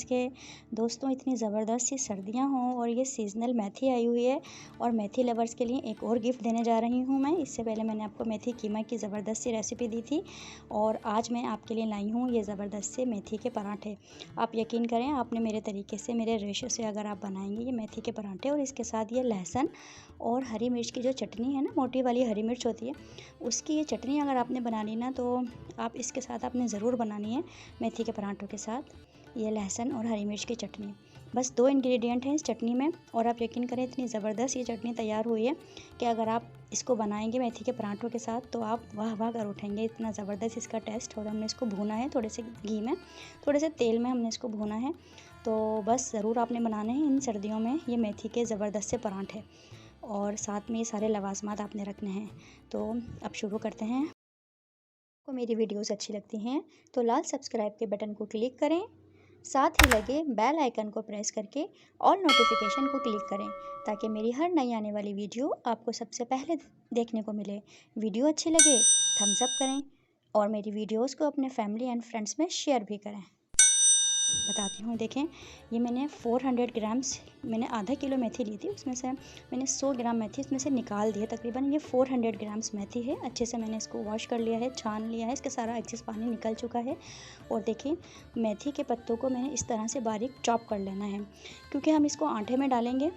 के दोस्तों इतनी ज़बरदस्त सी सर्दियाँ हों और ये सीज़नल मेथी आई हुई है और मेथी लवर्स के लिए एक और गिफ्ट देने जा रही हूँ मैं। इससे पहले मैंने आपको मेथी कीमा की ज़बरदस्त सी रेसिपी दी थी और आज मैं आपके लिए लाई हूँ ये ज़बरदस्त से मेथी के पराठे। आप यकीन करें, आपने मेरे तरीके से, मेरे रेशो से अगर आप बनाएंगे ये मेथी के पराठे और इसके साथ ये लहसुन और हरी मिर्च की जो चटनी है ना, मोटी वाली हरी मिर्च होती है, उसकी ये चटनी अगर आपने बनानी ना तो आप इसके साथ आपने ज़रूर बनानी है मेथी के पराठों के साथ ये लहसुन और हरी मिर्च की चटनी। बस 2 इंग्रेडिएंट हैं इस चटनी में और आप यकीन करें इतनी ज़बरदस्त ये चटनी तैयार हुई है कि अगर आप इसको बनाएंगे मेथी के पराठों के साथ तो आप वाह वाह कर उठेंगे। इतना ज़बरदस्त इसका टेस्ट। और हमने इसको भूना है थोड़े से घी में, थोड़े से तेल में हमने इसको भूना है। तो बस ज़रूर आपने बनाने हैं इन सर्दियों में ये मेथी के ज़बरदस्त से पराठे और साथ में ये सारे लवाजमात आपने रखने हैं। तो अब शुरू करते हैं। आपको मेरी वीडियोस अच्छी लगती हैं तो लाल सब्सक्राइब के बटन को क्लिक करें, साथ ही लगे बेल आइकन को प्रेस करके ऑल नोटिफिकेशन को क्लिक करें ताकि मेरी हर नई आने वाली वीडियो आपको सबसे पहले देखने को मिले। वीडियो अच्छी लगे थम्स अप करें और मेरी वीडियोस को अपने फैमिली एंड फ्रेंड्स में शेयर भी करें। बताती हूँ, देखें ये मैंने 400 ग्राम्स, मैंने आधा किलो मेथी ली थी, उसमें से मैंने 100 ग्राम मेथी इसमें से निकाल दिया। तकरीबन ये 400 ग्राम्स मेथी है। अच्छे से मैंने इसको वॉश कर लिया है, छान लिया है, इसका सारा एक्सेस पानी निकल चुका है। और देखें मेथी के पत्तों को मैंने इस तरह से बारीक चॉप कर लेना है क्योंकि हम इसको आटे में डालेंगे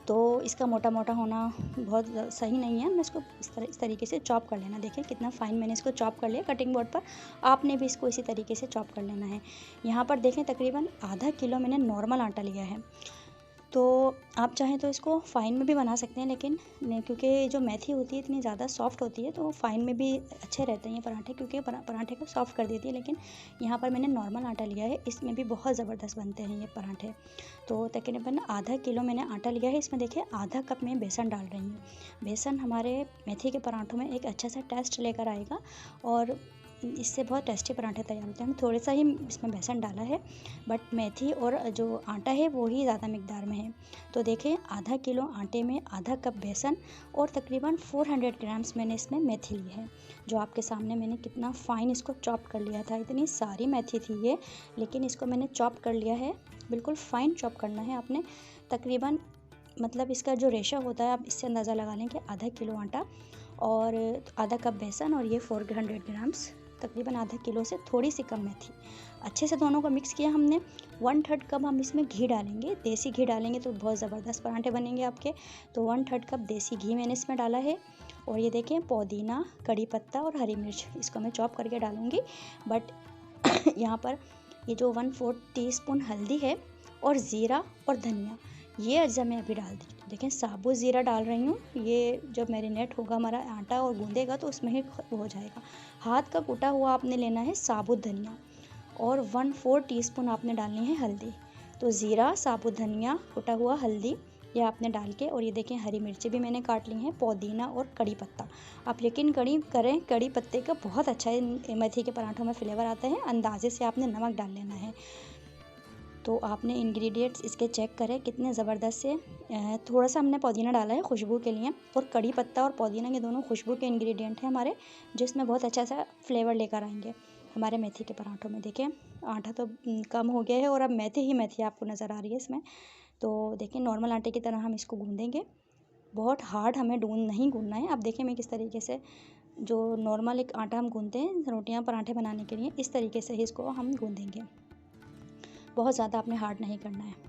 तो इसका मोटा मोटा होना बहुत सही नहीं है। मैं इसको इस तरीके से चॉप कर लेना। देखिए कितना फ़ाइन मैंने इसको चॉप कर लिया कटिंग बोर्ड पर। आपने भी इसको इसी तरीके से चॉप कर लेना है। यहाँ पर देखें तकरीबन आधा किलो मैंने नॉर्मल आटा लिया है। तो आप चाहें तो इसको फ़ाइन में भी बना सकते हैं, लेकिन क्योंकि जो मेथी होती है इतनी ज़्यादा सॉफ्ट होती है तो फ़ाइन में भी अच्छे रहते हैं ये पराठे, क्योंकि पराठे को सॉफ्ट कर देती है। लेकिन यहाँ पर मैंने नॉर्मल आटा लिया है, इसमें भी बहुत ज़बरदस्त बनते हैं ये पराठे। तो तकरीबन आधा किलो मैंने आटा लिया है। इसमें देखिए आधा कप में बेसन डाल रही हूँ। बेसन हमारे मेथी के पराठों में एक अच्छा सा टेस्ट लेकर आएगा और इससे बहुत टेस्टी पराठे तैयार होते हैं। थोड़ा सा ही इसमें बेसन डाला है, बट मेथी और जो आटा है वो ही ज़्यादा मिकदार में है। तो देखें आधा किलो आटे में आधा कप बेसन और तकरीबन 400 ग्राम्स मैंने इसमें मेथी ली है, जो आपके सामने मैंने कितना फ़ाइन इसको चॉप कर लिया था। इतनी सारी मेथी थी ये, लेकिन इसको मैंने चॉप कर लिया है। बिल्कुल फ़ाइन चॉप करना है आपने। तकरीबन मतलब इसका जो रेशो होता है आप इससे अंदाज़ा लगा लें कि आधा किलो आटा और आधा कप बेसन और ये 400 ग्राम्स, तकरीबन आधा किलो से थोड़ी सी कम मेथी। अच्छे से दोनों को मिक्स किया हमने। 1/3 कप हम इसमें घी डालेंगे, देसी घी डालेंगे तो बहुत ज़बरदस्त पराठे बनेंगे आपके। तो 1/3 कप देसी घी मैंने इसमें डाला है। और ये देखें पुदीना, कड़ी पत्ता और हरी मिर्च, इसको मैं चॉप करके डालूँगी। बट यहाँ पर ये जो 1/4 टीस्पून हल्दी है और ज़ीरा और धनिया, ये अज्जा मैं अभी डाल दी। देखें साबुत ज़ीरा डाल रही हूँ। ये जब मैरिनेट होगा हमारा आटा और गूंदेगा तो उसमें ही हो जाएगा। हाथ का कूटा हुआ आपने लेना है साबुत धनिया और 1/4 टीस्पून आपने डालनी है हल्दी। तो ज़ीरा, साबुत धनिया, कुटा हुआ हल्दी ये आपने डाल के, और ये देखें हरी मिर्ची भी मैंने काट ली हैं, पुदीना और कड़ी पत्ता। आप यकीन करें कड़ी पत्ते का बहुत अच्छा मेथी के पराठों में फ्लेवर आता है। अंदाजे से आपने नमक डाल लेना है। तो आपने इंग्रेडिएंट्स इसके चेक करें कितने ज़बरदस्त से। थोड़ा सा हमने पुदीना डाला है खुशबू के लिए, और कड़ी पत्ता और पुदीना के दोनों खुशबू के इंग्रेडिएंट हैं हमारे, जिसमें बहुत अच्छा सा फ्लेवर लेकर आएंगे हमारे मेथी के पराठों में। देखें आटा तो कम हो गया है और अब मेथी ही मेथी आपको नज़र आ रही है इसमें। तो देखें नॉर्मल आटे की तरह हम इसको गूँधेंगे। बहुत हार्ड हमें नहीं गूँधना है। अब देखें मैं किस तरीके से, जो नॉर्मल एक आटा हम गूँधते हैं रोटियाँ पराठे बनाने के लिए, इस तरीके से ही इसको हम गूँधेंगे। बहुत ज़्यादा आपने हार्ड नहीं करना है।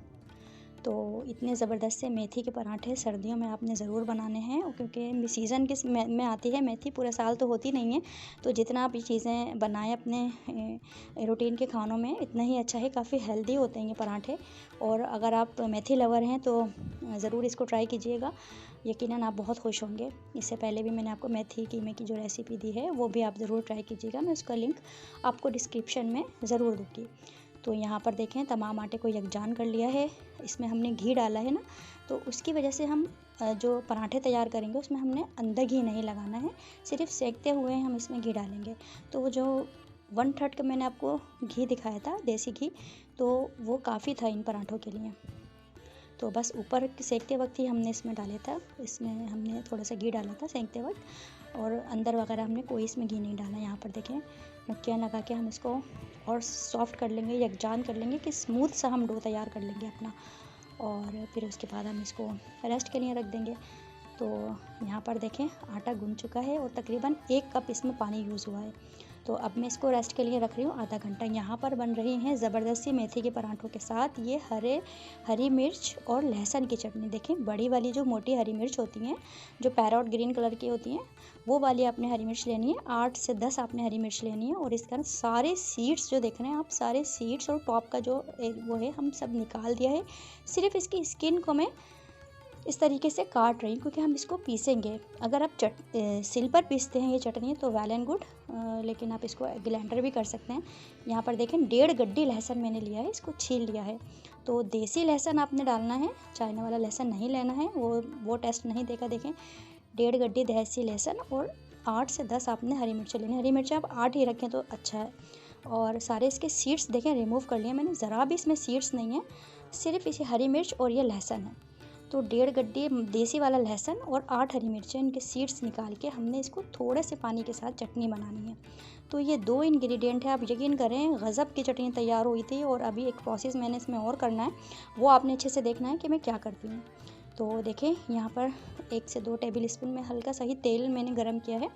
तो इतने ज़बरदस्त से मेथी के पराठे सर्दियों में आपने ज़रूर बनाने हैं, क्योंकि सीज़न किस में आती है मेथी, पूरे साल तो होती नहीं है। तो जितना आप ये चीज़ें बनाएं अपने रूटीन के खानों में इतना ही अच्छा है। काफ़ी हेल्दी होते हैं ये पराठे, और अगर आप मेथी लवर हैं तो ज़रूर इसको ट्राई कीजिएगा। यकीनन आप बहुत खुश होंगे। इससे पहले भी मैंने आपको मेथी कीमे की जो रेसिपी दी है वो भी आप ज़रूर ट्राई कीजिएगा। मैं उसका लिंक आपको डिस्क्रिप्शन में ज़रूर दूँगी। तो यहाँ पर देखें तमाम आटे को यकजान कर लिया है। इसमें हमने घी डाला है ना, तो उसकी वजह से हम जो पराठे तैयार करेंगे उसमें हमने अंदर घी नहीं लगाना है, सिर्फ सेकते हुए हम इसमें घी डालेंगे। तो वो जो 1/3 का मैंने आपको घी दिखाया था देसी घी, तो वो काफ़ी था इन पराठों के लिए। तो बस ऊपर सेकते वक्त ही हमने इसमें डाला था, इसमें हमने थोड़ा सा घी डाला था सेकते वक्त, और अंदर वगैरह हमने कोई इसमें घी नहीं डाला। यहाँ पर देखें मुक्कियाँ लगा के हम इसको और सॉफ्ट कर लेंगे, यकजान कर लेंगे कि स्मूथ सा हम डो तैयार कर लेंगे अपना। और फिर उसके बाद हम इसको रेस्ट के लिए रख देंगे। तो यहाँ पर देखें आटा गूंथ चुका है और तकरीबन 1 कप इसमें पानी यूज़ हुआ है। तो अब मैं इसको रेस्ट के लिए रख रही हूँ आधा घंटा। यहाँ पर बन रही हैं ज़बरदस्ती मेथी के पराठों के साथ ये हरी मिर्च और लहसुन की चटनी। देखें बड़ी वाली जो मोटी हरी मिर्च होती हैं, जो पैरोट ग्रीन कलर की होती हैं, वो वाली आपने हरी मिर्च लेनी है। 8 से 10 आपने हरी मिर्च लेनी है। और इसका सारे सीड्स जो देख रहे हैं आप, सारे सीड्स और टॉप का जो वो है हम सब निकाल दिया है। सिर्फ इसकी स्किन को मैं इस तरीके से काट रही हूँ क्योंकि हम इसको पीसेंगे। अगर आप सिल पर पीसते हैं ये चटनी तो वेल एंड गुड, लेकिन आप इसको ग्राइंडर भी कर सकते हैं। यहाँ पर देखें 1.5 गड्डी लहसुन मैंने लिया है, इसको छील लिया है। तो देसी लहसुन आपने डालना है, चाइना वाला लहसुन नहीं लेना है, वो टेस्ट नहीं देगा। देखें 1.5 गड्डी देसी लहसुन और 8 से 10 आपने हरी मिर्च लेनी है। हरी मिर्च आप 8 ही रखें तो अच्छा है। और सारे इसके सीड्स देखें रिमूव कर लिए मैंने, ज़रा भी इसमें सीड्स नहीं है, सिर्फ इसे हरी मिर्च और ये लहसुन है। तो 1.5 गड्डी देसी वाला लहसुन और 8 हरी मिर्चें, इनके सीड्स निकाल के हमने इसको थोड़े से पानी के साथ चटनी बनानी है। तो ये 2 इंग्रेडिएंट है, आप यकीन करें गज़ब की चटनी तैयार हुई थी। और अभी एक प्रोसेस मैंने इसमें और करना है, वो आपने अच्छे से देखना है कि मैं क्या करती हूँ। तो देखें यहाँ पर 1 से 2 टेबल स्पून में हल्का सा ही तेल मैंने गरम किया है।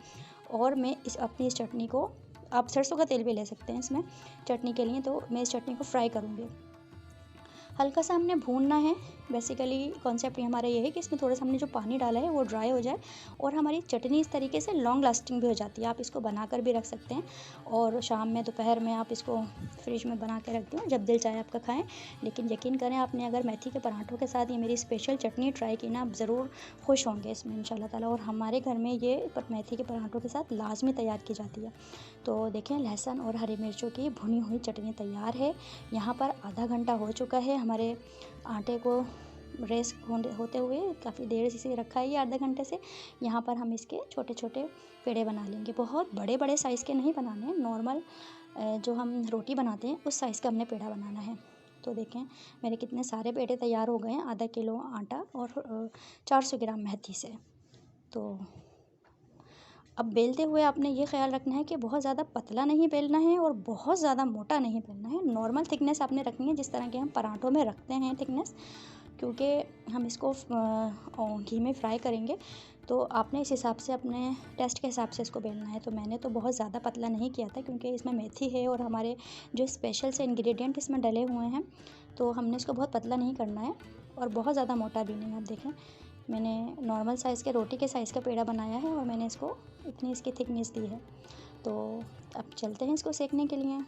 और मैं अपनी इस चटनी को, आप सरसों का तेल भी ले सकते हैं इसमें चटनी के लिए, तो मैं इस चटनी को फ्राई करूँगी। हल्का सा हमने भूनना है। बेसिकली कॉन्सेप्ट हमारा ये है कि इसमें थोड़ा सा हमने जो पानी डाला है वो ड्राई हो जाए और हमारी चटनी इस तरीके से लॉन्ग लास्टिंग भी हो जाती है। आप इसको बनाकर भी रख सकते हैं और शाम में दोपहर में आप इसको फ्रिज में बना के रख दें, जब दिल चाहे आपका खाएं। लेकिन यकीन करें आपने अगर मेथी के पराठों के साथ ये मेरी स्पेशल चटनी ट्राई की ना, आप ज़रूर खुश होंगे इसमें इंशाल्लाह ताला। और हमारे घर में ये मेथी के पराठों के साथ लाजमी तैयार की जाती है। तो देखें लहसुन और हरी मिर्चों की भुनी हुई चटनी तैयार है। यहाँ पर आधा घंटा हो चुका है हमारे आटे को रेस्ट होते हुए, काफ़ी देर से इसे रखा है ये आधे घंटे से। यहाँ पर हम इसके छोटे छोटे पेड़े बना लेंगे। बहुत बड़े बड़े साइज़ के नहीं बनाने हैं, नॉर्मल जो हम रोटी बनाते हैं उस साइज़ का हमने पेड़ा बनाना है। तो देखें मेरे कितने सारे पेड़े तैयार हो गए हैं, आधा किलो आटा और 400 ग्राम मेथी से। तो अब बेलते हुए आपने ये ख्याल रखना है कि बहुत ज़्यादा पतला नहीं बेलना है और बहुत ज़्यादा मोटा नहीं बेलना है। नॉर्मल थिकनेस आपने रखनी है जिस तरह के हम पराठों में रखते हैं थिकनेस, क्योंकि हम इसको घी में फ्राई करेंगे। तो आपने इस हिसाब से अपने टेस्ट के हिसाब से इसको बेलना है। तो मैंने तो बहुत ज़्यादा पतला नहीं किया था क्योंकि इसमें मेथी है और हमारे जो स्पेशल से इंग्रेडिएंट इसमें डले हुए हैं, तो हमने इसको बहुत पतला नहीं करना है और बहुत ज़्यादा मोटा भी नहीं। आप देखें मैंने नॉर्मल साइज़ के रोटी के साइज़ का पेड़ा बनाया है और मैंने इसको इतनी इसकी थिकनेस दी है। तो अब चलते हैं इसको सेकने के लिए।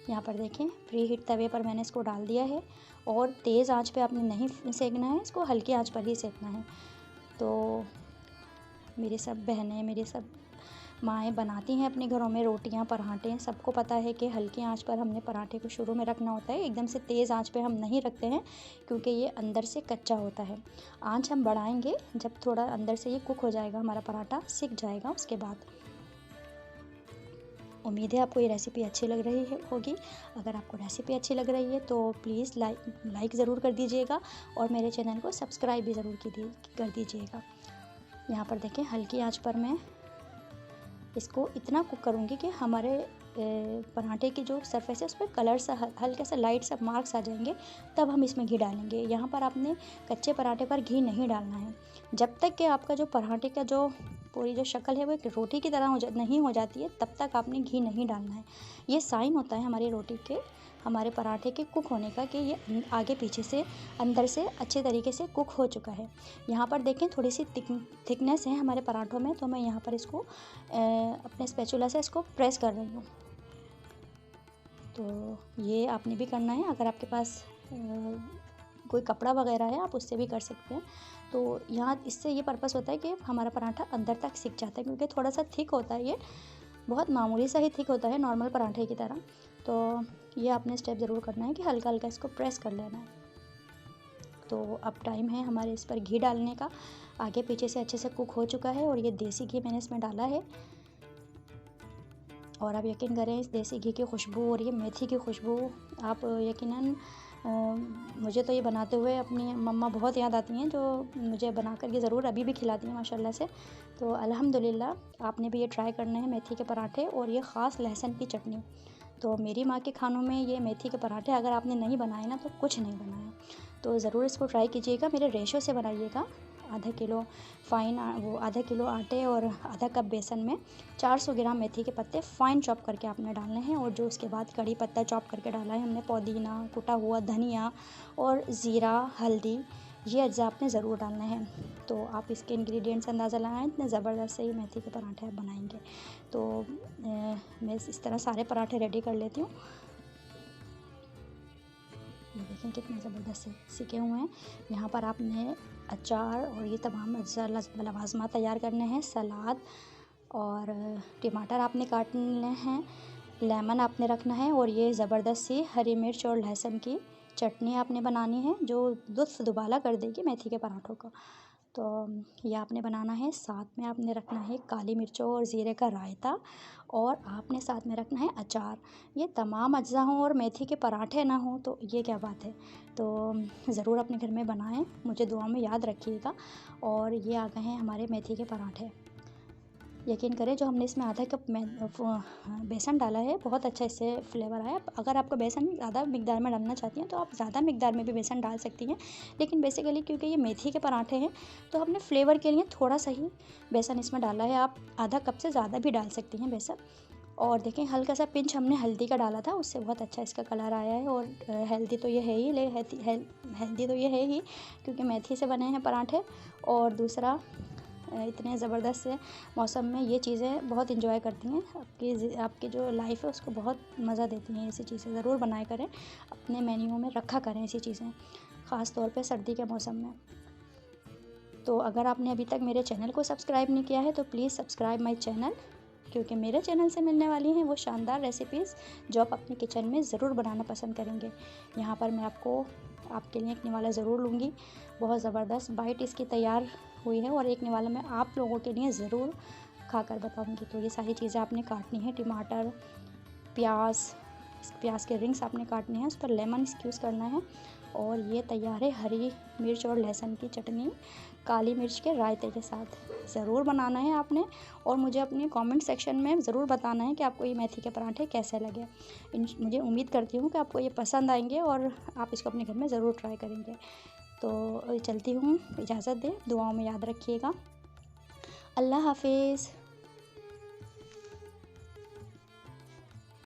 यहाँ पर देखें प्री हीट तवे पर मैंने इसको डाल दिया है और तेज़ आंच पे आपने नहीं सेकना है, इसको हल्की आंच पर ही सेकना है। तो मेरी सब बहनें, मेरी सब माएँ बनाती हैं अपने घरों में रोटियां, पराठे। सबको पता है कि हल्की आंच पर हमने पराठे को शुरू में रखना होता है, एकदम से तेज़ आंच पे हम नहीं रखते हैं क्योंकि ये अंदर से कच्चा होता है। आंच हम बढ़ाएंगे जब थोड़ा अंदर से ये कुक हो जाएगा, हमारा पराठा सिक जाएगा उसके बाद। उम्मीद है आपको ये रेसिपी अच्छी लग रही होगी। अगर आपको रेसिपी अच्छी लग रही है तो प्लीज़ लाइक ज़रूर कर दीजिएगा और मेरे चैनल को सब्सक्राइब भी ज़रूर कर दीजिएगा। यहाँ पर देखें हल्की आंच पर मैं इसको इतना कुक करूँगी कि हमारे पराठे की जो सरफेस है उस पर कलर सा हल्का सा लाइट सा मार्क्स आ जाएंगे, तब हम इसमें घी डालेंगे। यहाँ पर आपने कच्चे पराठे पर घी नहीं डालना है जब तक कि आपका जो पराठे का जो पूरी जो शक्ल है वो एक रोटी की तरह नहीं हो जाती है, तब तक आपने घी नहीं डालना है। ये साइन होता है हमारी रोटी के, हमारे पराठे के कुक होने का कि ये आगे पीछे से अंदर से अच्छे तरीके से कुक हो चुका है। यहाँ पर देखें थोड़ी सी थिकनेस है हमारे पराठों में, तो मैं यहाँ पर इसको अपने स्पैचुला से इसको प्रेस कर रही हूँ। तो ये आपने भी करना है। अगर आपके पास कोई कपड़ा वगैरह है आप उससे भी कर सकते हैं। तो यहाँ इससे ये पर्पस होता है कि हमारा पराठा अंदर तक सिक जाता है, क्योंकि थोड़ा सा थिक होता है, ये बहुत मामूली सा ही थिक होता है नॉर्मल पराठे की तरह। तो ये आपने स्टेप ज़रूर करना है कि हल्का हल्का इसको प्रेस कर लेना है। तो अब टाइम है हमारे इस पर घी डालने का। आगे पीछे से अच्छे से कुक हो चुका है और ये देसी घी मैंने इसमें डाला है। और आप यकीन करें इस देसी घी की खुशबू और ये मेथी की खुशबू आप यकीनन मुझे तो ये बनाते हुए अपनी मम्मा बहुत याद आती हैं, जो मुझे बना कर के ज़रूर अभी भी खिलाती हैं माशाल्लाह से। तो अल्हम्दुलिल्लाह आपने भी ये ट्राई करने हैं मेथी के पराठे और ये ख़ास लहसुन की चटनी। तो मेरी माँ के खानों में ये मेथी के पराठे अगर आपने नहीं बनाए ना तो कुछ नहीं बनाया। तो ज़रूर इसको ट्राई कीजिएगा, मेरे रेशो से बनाइएगा। आधा किलो आधा किलो आटे और आधा कप बेसन में 400 ग्राम मेथी के पत्ते फ़ाइन चॉप करके आपने डालने हैं, और जो उसके बाद कड़ी पत्ता चॉप करके डाला है हमने, पुदीना, कुटा हुआ धनिया और ज़ीरा, हल्दी, ये अज्जा आपने ज़रूर डालने हैं। तो आप इसके इंग्रेडिएंट्स अंदाज़ा लगाएं, इतने ज़बरदस्त से ही मेथी के पराठे आप बनाएंगे। तो मैं इस तरह सारे पराठे रेडी कर लेती हूँ। ये देखें कितने ज़बरदस्त से सीखे हुए हैं। यहाँ पर आपने अचार और ये तमाम अज्जा लवाज़मात तैयार करने हैं। सलाद और टमाटर आपने काटने हैं, लेमन आपने रखना है, और ये ज़बरदस्त सी हरी मिर्च और लहसुन की चटनी आपने बनानी है, जो लुत्फ़ दुबाला कर देगी मेथी के पराठों का। तो ये आपने बनाना है। साथ में आपने रखना है काली मिर्चों और ज़ीरे का रायता, और आपने साथ में रखना है अचार। ये तमाम अज्जा हों और मेथी के पराठे ना हों तो ये क्या बात है। तो ज़रूर अपने घर में बनाएं, मुझे दुआ में याद रखिएगा। और ये आ गए हैं हमारे मेथी के पराठे। यकीन करें, जो हमने इसमें आधा कप बेसन डाला है, बहुत अच्छा इससे फ्लेवर आया। अगर आपको बेसन ज़्यादा मिकदार में डालना चाहती हैं तो आप ज़्यादा मिकदार में भी बेसन डाल सकती हैं, लेकिन बेसिकली क्योंकि ये मेथी के पराठे हैं तो हमने फ्लेवर के लिए थोड़ा सा ही बेसन इसमें डाला है। आप आधा कप से ज़्यादा भी डाल सकती हैं बेसन। और देखें, हल्का सा पिंच हमने हल्दी का डाला था, उससे बहुत अच्छा इसका कलर आया है। और हेल्दी तो ये है ही, हेल्दी तो ये है ही क्योंकि मेथी से बने हैं पराठे। और दूसरा, इतने ज़बरदस्त से मौसम में ये चीज़ें बहुत इंजॉय करती हैं, आपकी जो लाइफ है उसको बहुत मज़ा देती हैं। ऐसी चीज़ें ज़रूर बनाया करें, अपने मेन्यू में रखा करें ऐसी चीज़ें, ख़ास तौर पे सर्दी के मौसम में। तो अगर आपने अभी तक मेरे चैनल को सब्सक्राइब नहीं किया है तो प्लीज़ सब्सक्राइब माई चैनल, क्योंकि मेरे चैनल से मिलने वाली हैं वो शानदार रेसिपीज़ जो आप अपने किचन में ज़रूर बनाना पसंद करेंगे। यहाँ पर मैं आपके लिए एक निवाला ज़रूर लूँगी। बहुत ज़बरदस्त बाइट इसकी तैयार हुई है, और एक निवाला मैं आप लोगों के लिए ज़रूर खाकर बताऊँगी। तो ये सारी चीज़ें आपने काटनी है, टमाटर, प्याज के रिंग्स आपने काटने हैं, उस पर लेमन स्क्यूज़ करना है। और ये तैयार है हरी मिर्च और लहसुन की चटनी काली मिर्च के रायते के साथ। ज़रूर बनाना है आपने, और मुझे अपने कमेंट सेक्शन में ज़रूर बताना है कि आपको ये मेथी के पराठे कैसे लगे। मुझे उम्मीद करती हूँ कि आपको ये पसंद आएंगे और आप इसको अपने घर में ज़रूर ट्राई करेंगे। तो चलती हूँ, इजाज़त दें, दुआओं में याद रखिएगा। अल्लाह हाफिज़।